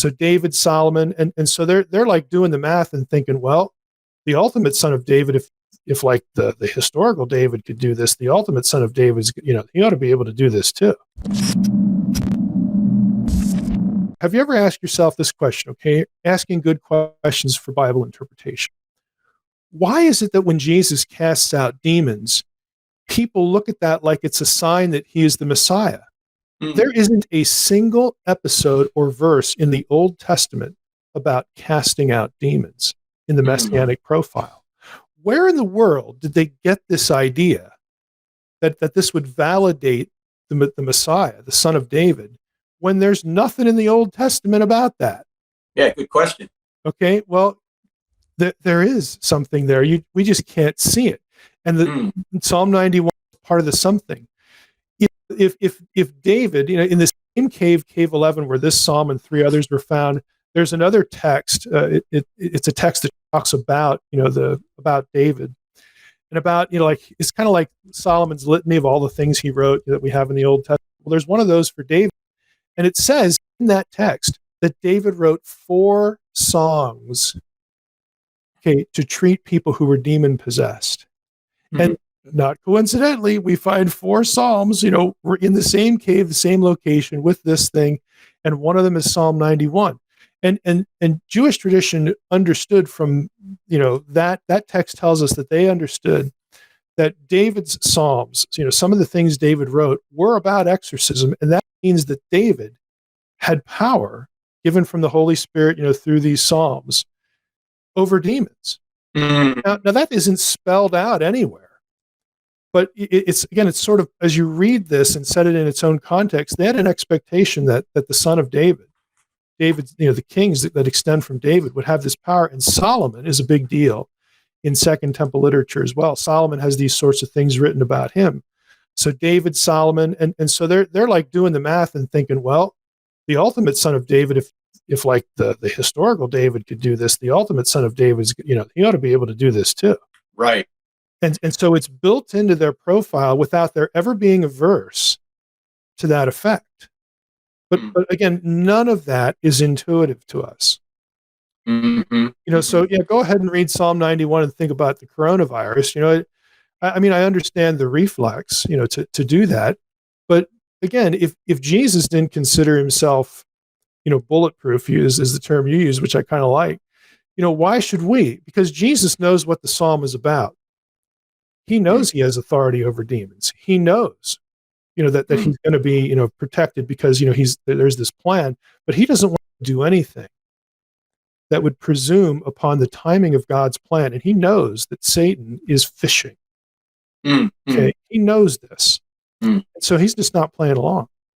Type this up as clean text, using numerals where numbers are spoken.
So David, Solomon, and so they're like doing the math and thinking, well, the ultimate son of David, if like the historical David could do this, the ultimate son of David is, he ought to be able to do this too. Have you ever asked yourself this question? Okay, asking good questions for Bible interpretation. Why is it that when Jesus casts out demons, people look at that like it's a sign that he is the Messiah? Mm-hmm. There isn't a single episode or verse in the Old Testament about casting out demons in the Messianic profile. Where in the world did they get this idea that this would validate the Messiah, the son of David, when there's nothing in the Old Testament about that? Yeah, good question. Okay, well, there is something there. We just can't see it. And Psalm 91 is part of the something. If David, in the same cave 11, where this psalm and 3 others were found, there's another text. It's a text that talks about, about David, and about, it's kind of like Solomon's litany of all the things he wrote that we have in the Old Testament. Well, there's one of those for David, and it says in that text that David wrote 4 songs, okay, to treat people who were demon possessed. Mm-hmm. And not coincidentally, we find 4 psalms, we're in the same cave, the same location with this thing, and one of them is Psalm 91. And Jewish tradition understood from, that text tells us that they understood that David's psalms, some of the things David wrote were about exorcism, and that means that David had power given from the Holy Spirit, through these psalms over demons. Mm. Now that isn't spelled out anywhere. But it's sort of, as you read this and set it in its own context, they had an expectation that the son of David, the kings that extend from David, would have this power. And Solomon is a big deal in Second Temple literature as well. Solomon has these sorts of things written about him. So David, Solomon, and so they're like doing the math and thinking, well, the ultimate son of David, if like the historical David could do this, the ultimate son of David is, he ought to be able to do this too. Right. And so it's built into their profile without there ever being a verse to that effect. But again, none of that is intuitive to us. Mm-hmm. So yeah, go ahead and read Psalm 91 and think about the coronavirus. I mean, I understand the reflex, to do that. But again, if Jesus didn't consider himself, bulletproof, is the term you use, which I kind of like, why should we? Because Jesus knows what the psalm is about. He knows he has authority over demons. He knows, that he's going to be, protected because, there's this plan, but he doesn't want to do anything that would presume upon the timing of God's plan. And he knows that Satan is fishing. Okay. He knows this. And so he's just not playing along.